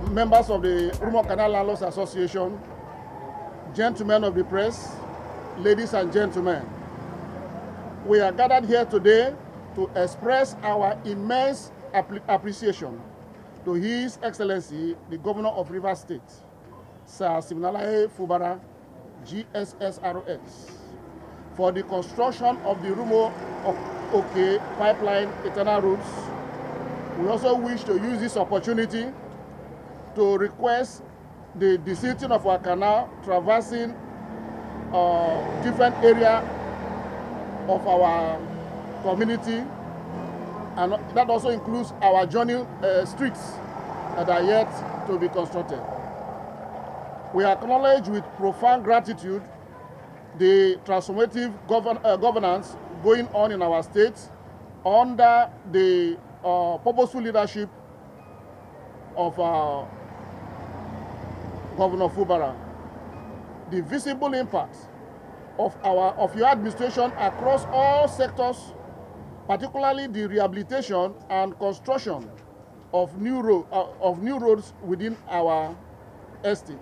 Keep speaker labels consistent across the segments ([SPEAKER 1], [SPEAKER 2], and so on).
[SPEAKER 1] Members of the Rumuoke Canal Landlords Association, gentlemen of the press, ladies and gentlemen, we are gathered here today to express our immense appreciation to His Excellency, the Governor of Rivers State, Sir Gov Fubara, GSSROS, for the construction of the Rumuoke pipeline internal routes. We also wish to use this opportunity to request the desilting of our canal, traversing different areas of our community, and that also includes our journey streets that are yet to be constructed. We acknowledge with profound gratitude the transformative governance going on in our state under the purposeful leadership of Governor Fubara. The visible impact of your administration across all sectors, particularly the rehabilitation and construction of new roads within our estate,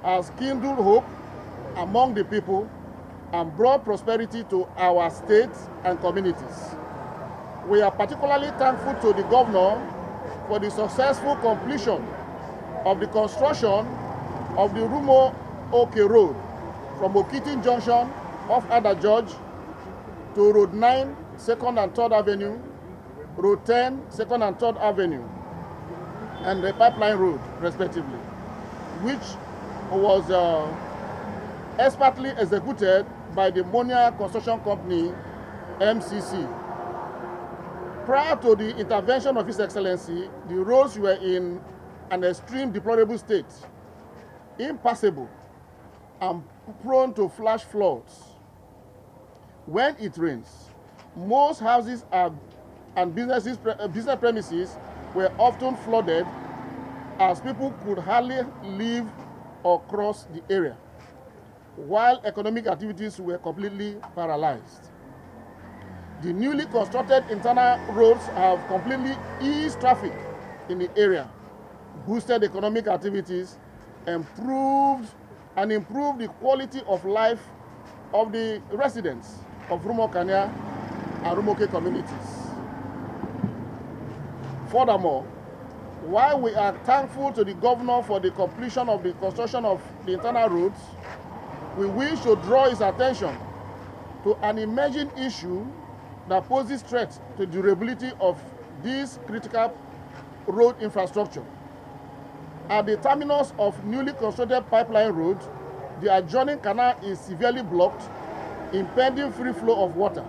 [SPEAKER 1] has kindled hope among the people and brought prosperity to our state and communities. We are particularly thankful to the governor for the successful completion of the construction of the Rumuoke Road from Okitin Junction off Ada George to Road 9, 2nd and 3rd Avenue, Road 10, 2nd and 3rd Avenue, and the Pipeline Road, respectively, which was expertly executed by the Monia Construction Company, MCC. Prior to the intervention of His Excellency, the roads were in an extreme deplorable state, impassable and prone to flash floods. When it rains, most houses and business premises were often flooded, as people could hardly live or cross the area, while economic activities were completely paralyzed. The newly constructed internal roads have completely eased traffic in the area, boosted economic activities, improved the quality of life of the residents of Rumuoke and Rumuoke communities. Furthermore, while we are thankful to the governor for the completion of the construction of the internal roads, we wish to draw his attention to an emerging issue that poses threat to the durability of this critical road infrastructure. At the terminus of newly constructed pipeline road, the adjoining canal is severely blocked, impeding free flow of water.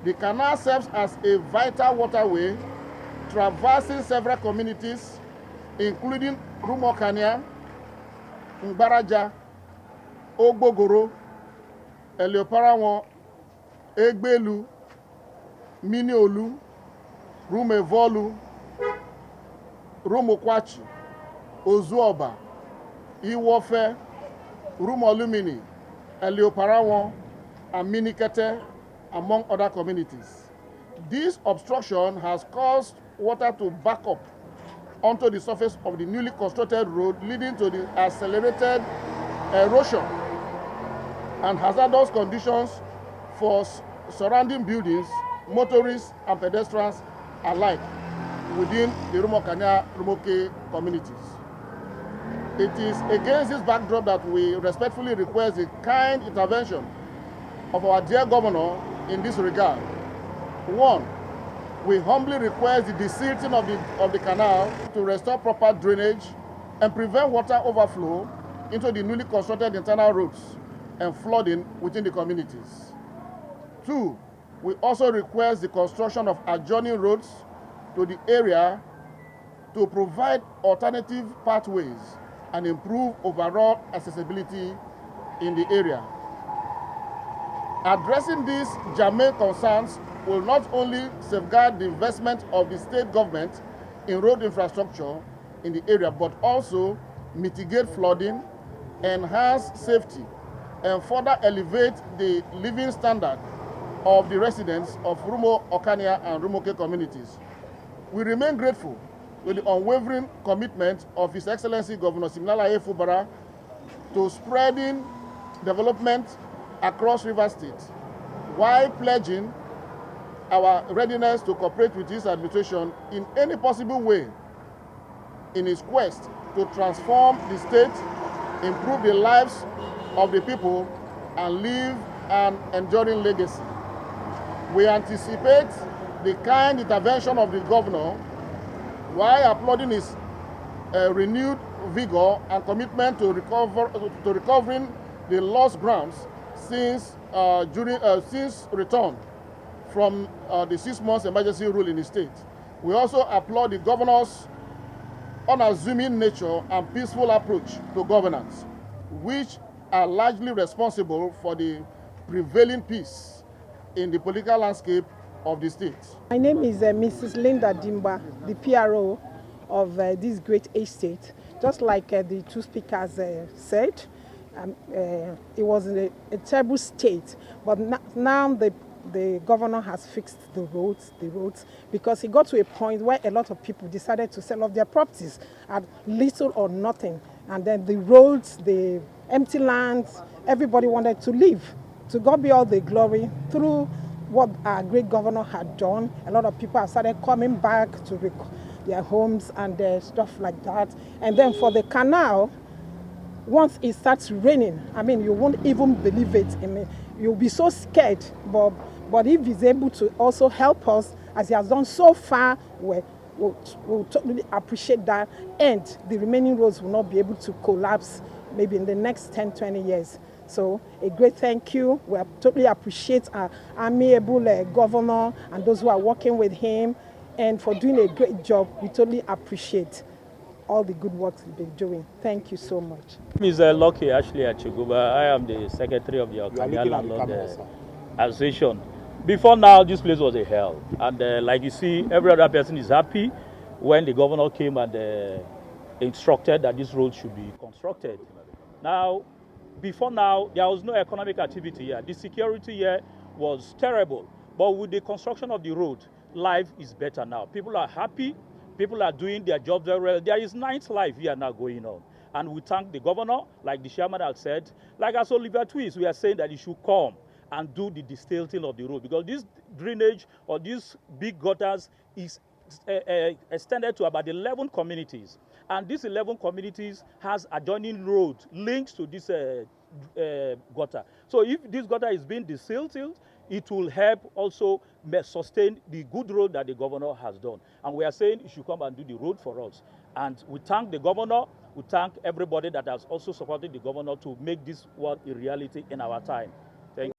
[SPEAKER 1] The canal serves as a vital waterway, traversing several communities, including Rumuoke, Ngbaraja, Ogbogoro, Eleoparawọn, Egbelu, Miniolu, Rumevolu, Rumokwachi, Ozuoba, Iwofe, Rumolumini, Eleoparawọn, and Minikete, among other communities. This obstruction has caused water to back up onto the surface of the newly constructed road, leading to the accelerated erosion and hazardous conditions for surrounding buildings, motorists, and pedestrians alike within the Rumuoke communities. It is against this backdrop that we respectfully request the kind intervention of our dear governor in this regard. One, we humbly request the desilting of the canal to restore proper drainage and prevent water overflow into the newly constructed internal roads and flooding within the communities. Two, we also request the construction of adjoining roads to the area to provide alternative pathways and improve overall accessibility in the area. Addressing these germane concerns will not only safeguard the investment of the state government in road infrastructure in the area, but also mitigate flooding, enhance safety, and further elevate the living standard of the residents of Rumuoke and Rumuoke communities. We remain grateful with the unwavering commitment of His Excellency Governor Gov Fubara to spreading development across Rivers State, while pledging our readiness to cooperate with his administration in any possible way in his quest to transform the state, improve the lives of the people, and leave an enduring legacy. We anticipate the kind intervention of the governor while applauding his renewed vigor and commitment to recovering the lost grounds since return from the 6 months emergency rule in the state. We also applaud the governor's unassuming nature and peaceful approach to governance, which are largely responsible for the prevailing peace in the political landscape of the state.
[SPEAKER 2] My name is Mrs. Linda Dimba, the PRO of this great estate. Just like the two speakers said, it was in a terrible state, but now the governor has fixed the roads, because he got to a point where a lot of people decided to sell off their properties at little or nothing. And then the roads, the empty lands, everybody wanted to leave. To God be all the glory. Through what our great governor had done, a lot of people have started coming back to their homes and stuff like that. And then for the canal, once it starts raining, I mean, you won't even believe it. I mean, you'll be so scared. But if he's able to also help us, as he has done so far, we'll totally appreciate that. And the remaining roads will not be able to collapse maybe in the next 10, 20 years. So a great thank you. We totally appreciate our amiable governor and those who are working with him, and for doing a great job. We totally appreciate all the good work he's been doing. Thank you so much.
[SPEAKER 3] Mr. Lucky Ashley Achiguba. I am the secretary of the Okanya Landlord Association. Before now, this place was a hell. And like you see, every other person is happy when the governor came and instructed that this road should be constructed. Now, before now, there was no economic activity here. The security here was terrible. But with the construction of the road, life is better now. People are happy. People are doing their jobs very well. There is nightlife here now going on. And we thank the governor, like the chairman has said. Like as Oliver Twist, we are saying that he should come and do the desilting of the road, because this drainage or these big gutters is extended to about 11 communities. And these 11 communities has adjoining roads linked to this gutter. So if this gutter is being desilted, it will help also sustain the good road that the governor has done. And we are saying he should come and do the road for us. And we thank the governor, we thank everybody that has also supported the governor to make this work a reality in our time. Thank you.